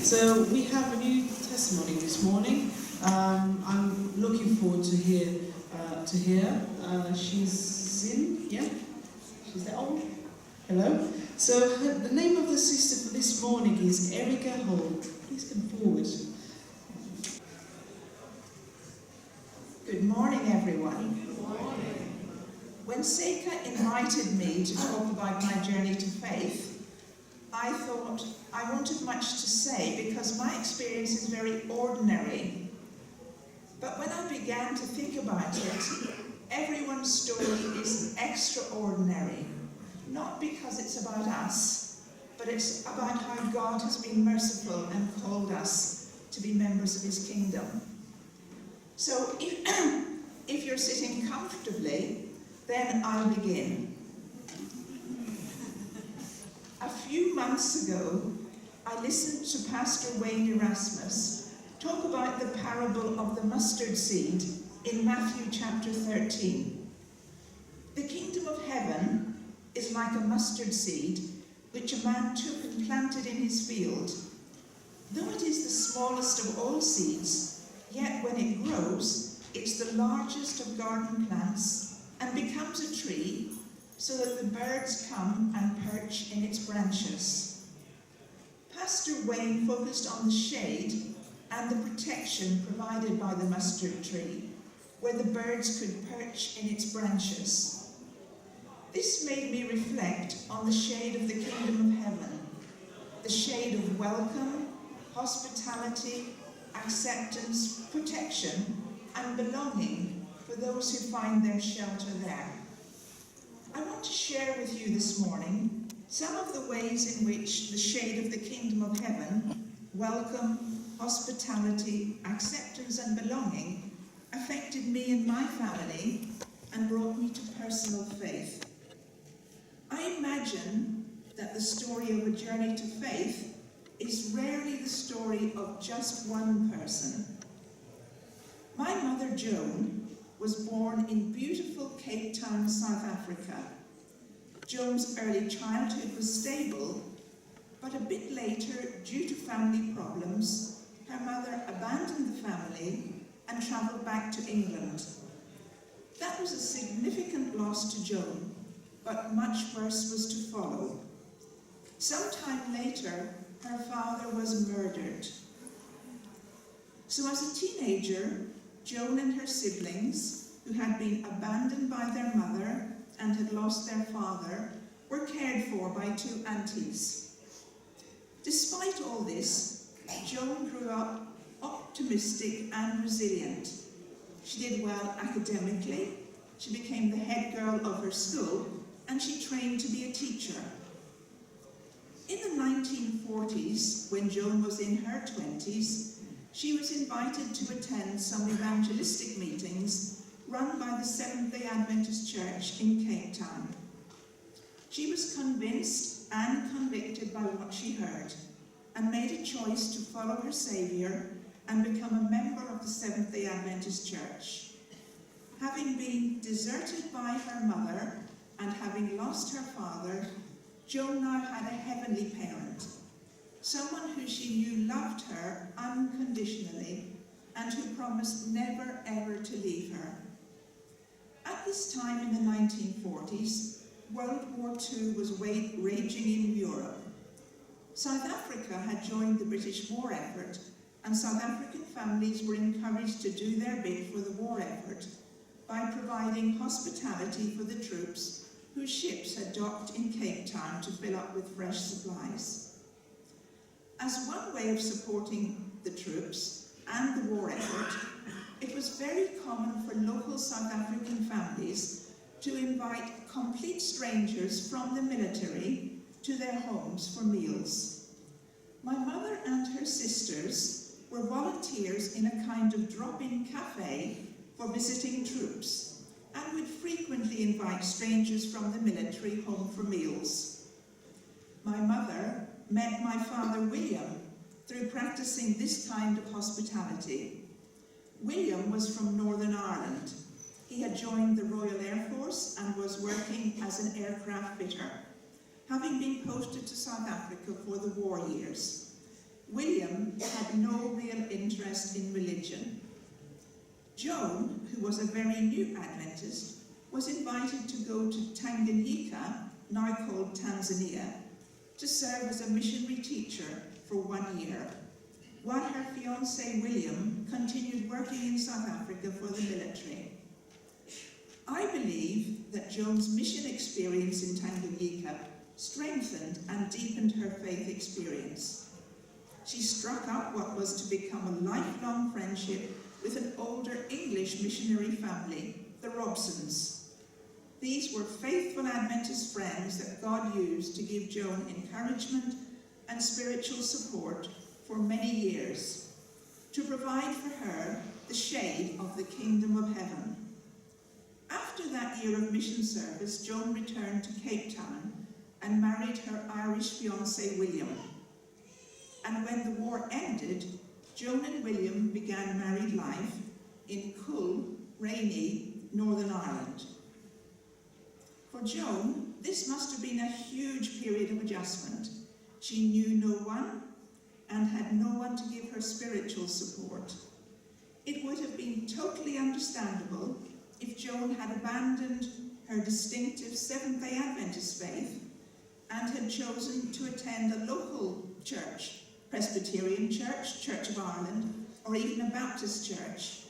So we have a new testimony this morning. I'm looking forward to hear. She's in, yeah? She's that old? Hello. So the name of the sister for this morning is Erica Hall. Please come forward. Good morning, everyone. Good morning. When Seika invited me to talk about my journey to faith, I thought I won't have much to say because my experience is very ordinary. But when I began to think about it, everyone's story is extraordinary. Not because it's about us, but it's about how God has been merciful and called us to be members of His kingdom. So if you're sitting comfortably, then I'll begin. A few months ago, I listened to Pastor Wayne Erasmus talk about the parable of the mustard seed in Matthew chapter 13. The kingdom of heaven is like a mustard seed which a man took and planted in his field. Though it is the smallest of all seeds, yet when it grows, it's the largest of garden plants and becomes a tree, so that the birds come and perch in its branches. Pastor Wayne focused on the shade and the protection provided by the mustard tree, where the birds could perch in its branches. This made me reflect on the shade of the kingdom of heaven, the shade of welcome, hospitality, acceptance, protection, and belonging for those who find their shelter there. I want to share with you this morning some of the ways in which the shade of the kingdom of heaven, welcome, hospitality, acceptance, and belonging affected me and my family and brought me to personal faith. I imagine that the story of a journey to faith is rarely the story of just one person. My mother, Joan, was born in beautiful Cape Town, South Africa. Joan's early childhood was stable, but a bit later, due to family problems, her mother abandoned the family and travelled back to England. That was a significant loss to Joan, but much worse was to follow. Sometime later, her father was murdered. So as a teenager, Joan and her siblings, who had been abandoned by their mother and had lost their father, were cared for by two aunties. Despite all this, Joan grew up optimistic and resilient. She did well academically, she became the head girl of her school, and she trained to be a teacher. In the 1940s, when Joan was in her 20s, she was invited to attend some evangelistic meetings run by the Seventh-day Adventist Church in Cape Town. She was convinced and convicted by what she heard and made a choice to follow her Saviour and become a member of the Seventh-day Adventist Church. Having been deserted by her mother and having lost her father, Joan now had a heavenly parent, someone who she knew loved her unconditionally and who promised never ever to leave her. At this time in the 1940s, World War II was raging in Europe. South Africa had joined the British war effort, and South African families were encouraged to do their bit for the war effort by providing hospitality for the troops whose ships had docked in Cape Town to fill up with fresh supplies. As one way of supporting the troops and the war effort, it was very common for local South African families to invite complete strangers from the military to their homes for meals. My mother and her sisters were volunteers in a kind of drop-in cafe for visiting troops and would frequently invite strangers from the military home for meals. My mother met my father William through practicing this kind of hospitality. William was from Northern Ireland. He had joined the Royal Air Force and was working as an aircraft fitter, having been posted to South Africa for the war years. William had no real interest in religion. Joan, who was a very new Adventist, was invited to go to Tanganyika, now called Tanzania, to serve as a missionary teacher for 1 year, while her fiancé William continued working in South Africa for the military. I believe that Joan's mission experience in Tanganyika strengthened and deepened her faith experience. She struck up what was to become a lifelong friendship with an older English missionary family, the Robsons. These were faithful Adventist friends that God used to give Joan encouragement and spiritual support for many years, to provide for her the shade of the kingdom of heaven. After that year of mission service, Joan returned to Cape Town and married her Irish fiancé William. And when the war ended, Joan and William began married life in cool, rainy Northern Ireland. For Joan, this must have been a huge period of adjustment. She knew no one and had no one to give her spiritual support. It would have been totally understandable if Joan had abandoned her distinctive Seventh-day Adventist faith and had chosen to attend a local church, Presbyterian Church, Church of Ireland, or even a Baptist church.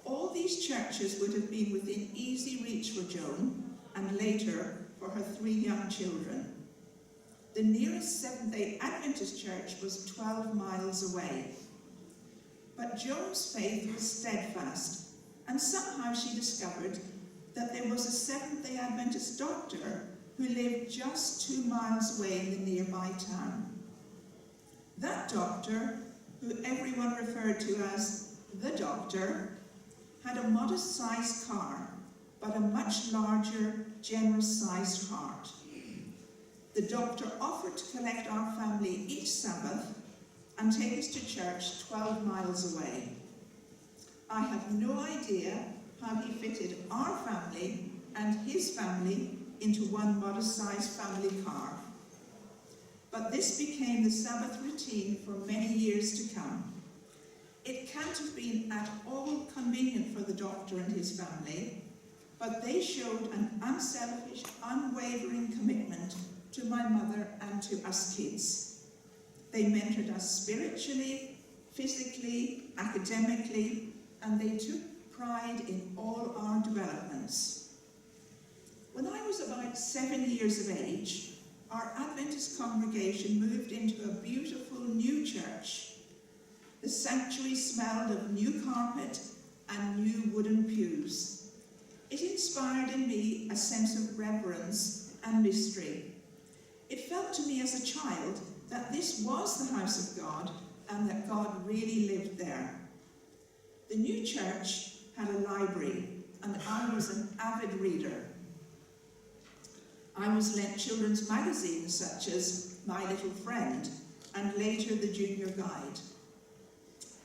All these churches would have been within easy reach for Joan, and later for her 3 young children. The nearest Seventh-day Adventist church was 12 miles away. But Joan's faith was steadfast, and somehow she discovered that there was a Seventh-day Adventist doctor who lived just 2 miles away in the nearby town. That doctor, who everyone referred to as the doctor, had a modest-sized car, but a much larger, generous-sized heart. The doctor offered to collect our family each Sabbath and take us to church 12 miles away. I have no idea how he fitted our family and his family into one modest-sized family car. But this became the Sabbath routine for many years to come. It can't have been at all convenient for the doctor and his family, but they showed an unselfish, unwavering commitment to my mother and to us kids. They mentored us spiritually, physically, academically, and they took pride in all our developments. When I was about 7 years of age, our Adventist congregation moved into a beautiful new church. The sanctuary smelled of new carpet and new wooden pews. It inspired in me a sense of reverence and mystery. It felt to me as a child that this was the house of God and that God really lived there. The new church had a library, and I was an avid reader. I was lent children's magazines such as My Little Friend and later the Junior Guide.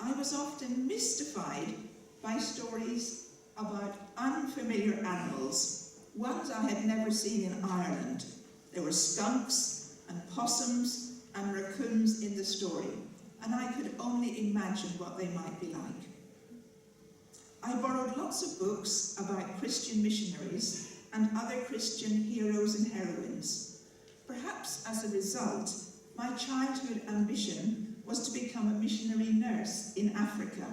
I was often mystified by stories about unfamiliar animals, ones I had never seen in Ireland. There were skunks and possums and raccoons in the story, and I could only imagine what they might be like. I borrowed lots of books about Christian missionaries and other Christian heroes and heroines. Perhaps as a result, my childhood ambition was to become a missionary nurse in Africa.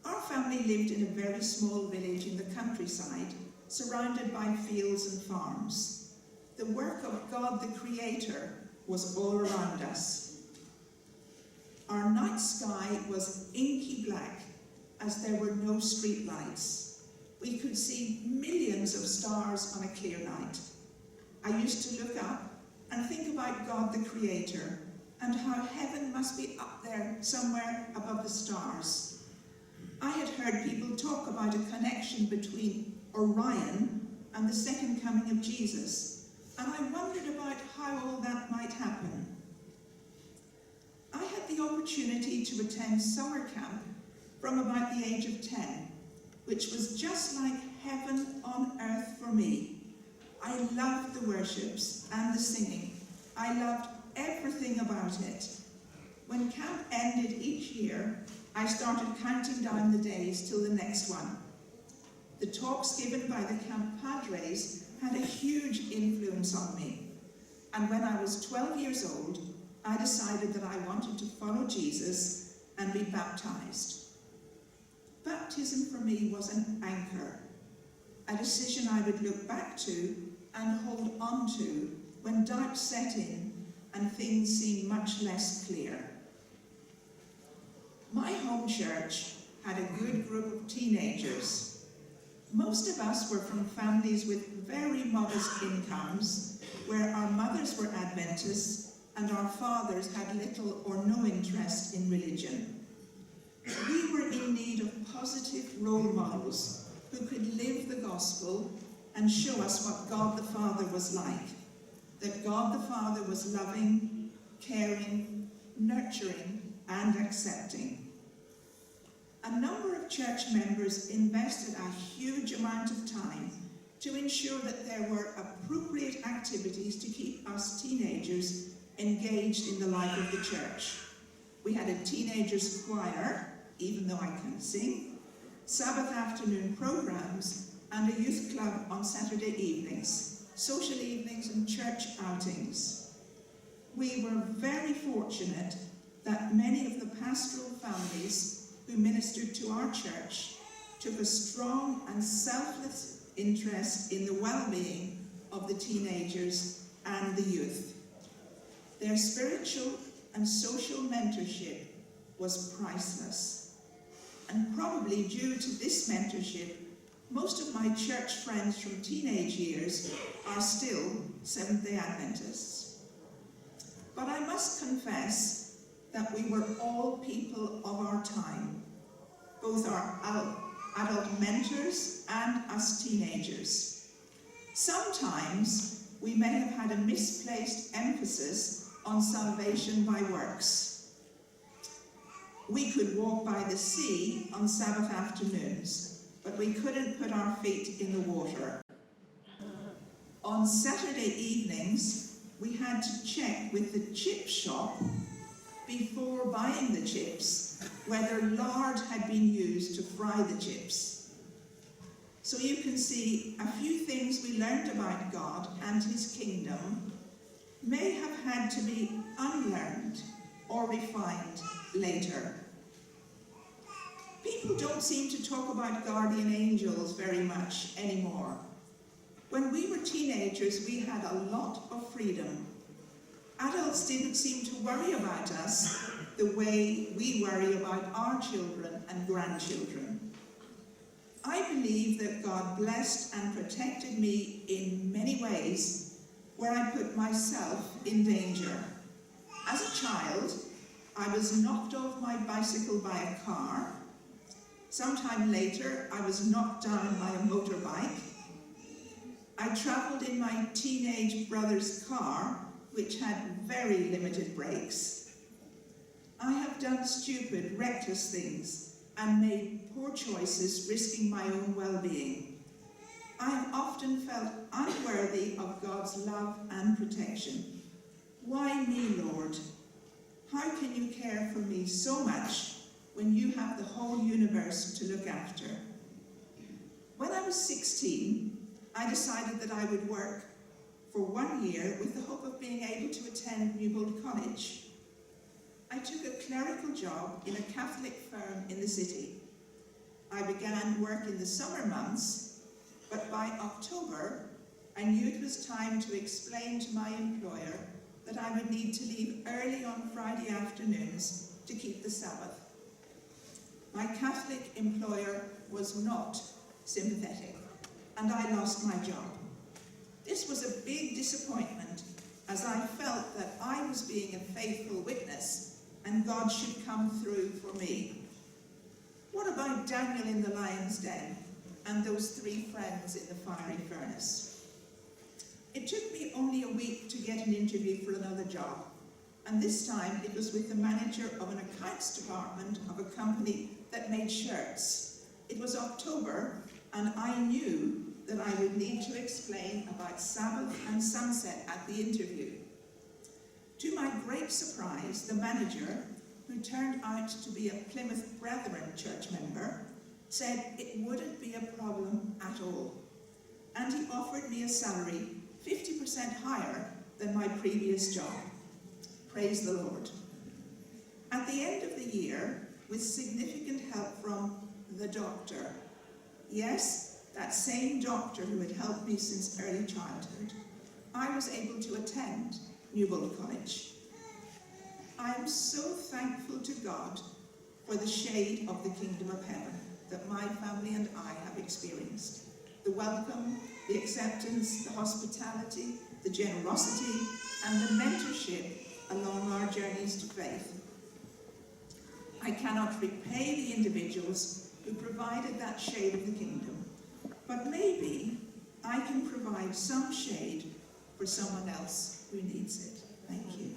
Our family lived in a very small village in the countryside, surrounded by fields and farms. The work of God the Creator was all around us. Our night sky was inky black as there were no street lights. We could see millions of stars on a clear night. I used to look up and think about God the Creator and how heaven must be up there somewhere above the stars. I had heard people talk about a connection between Orion and the second coming of Jesus, and I wondered about how all that might happen. I had the opportunity to attend summer camp from about the age of 10, which was just like heaven on earth for me. I loved the worships and the singing. I loved everything about it. When camp ended each year, I started counting down the days till the next one. The talks given by the camp padres had a huge influence on me. And when I was 12 years old, I decided that I wanted to follow Jesus and be baptized. Baptism for me was an anchor, a decision I would look back to and hold on to when doubt set in and things seemed much less clear. My home church had a good group of teenagers. Most of us were from families with very modest incomes, where our mothers were Adventists and our fathers had little or no interest in religion. We were in need of positive role models who could live the gospel and show us what God the Father was like. That God the Father was loving, caring, nurturing, and accepting. A number of church members invested a huge amount of time to ensure that there were appropriate activities to keep us teenagers engaged in the life of the church. We had a teenagers choir, even though I can't sing, Sabbath afternoon programs, and a youth club on Saturday evenings, social evenings and church outings. We were very fortunate that many of the pastoral families who ministered to our church took a strong and selfless interest in the well-being of the teenagers and the youth. Their spiritual and social mentorship was priceless. And probably due to this mentorship, most of my church friends from teenage years are still Seventh-day Adventists. But I must confess that we were all people of our time, both our adult mentors and us teenagers. Sometimes we may have had a misplaced emphasis on salvation by works. We could walk by the sea on Sabbath afternoons, but we couldn't put our feet in the water. On Saturday evenings, we had to check with the chip shop before buying the chips whether lard had been used to fry the chips. So you can see a few things we learned about God and his kingdom may have had to be unlearned or refined later. People don't seem to talk about guardian angels very much anymore. When we were teenagers, we had a lot of freedom. Adults didn't seem to worry about us the way we worry about our children and grandchildren. I believe that God blessed and protected me in many ways where I put myself in danger. As a child, I was knocked off my bicycle by a car. Sometime later, I was knocked down by a motorbike. I travelled in my teenage brother's car, which had very limited brakes. I have done stupid, reckless things and made poor choices, risking my own well-being. I have often felt unworthy of God's love and protection. Why me, Lord? How can you care for me so much when you have the whole universe to look after? When I was 16, I decided that I would work for 1 year with the hope of being able to attend Newbold College. I took a clerical job in a Catholic firm in the city. I began work in the summer months, but by October, I knew it was time to explain to my employer that I would need to leave early on Friday afternoons to keep the Sabbath. My Catholic employer was not sympathetic, and I lost my job. This was a big disappointment, as I felt that I was being a faithful witness and God should come through for me. What about Daniel in the lion's den and those 3 friends in the fiery furnace? It took me only a week to get an interview for another job, and this time it was with the manager of an accounts department of a company that made shirts. It was October, and I knew that I would need to explain about Sabbath and sunset at the interview. To my great surprise, the manager, who turned out to be a Plymouth Brethren church member, said it wouldn't be a problem at all. And he offered me a salary 50% higher than my previous job. Praise the Lord. At the end of the year, with significant help from the doctor, yes, that same doctor who had helped me since early childhood, I was able to attend Newbold College. I am so thankful to God for the shade of the kingdom of heaven that my family and I have experienced. The welcome, the acceptance, the hospitality, the generosity, and the mentorship along our journeys to faith. I cannot repay the individuals who provided that shade of the kingdom, but maybe I can provide some shade for someone else who needs it. Thank you.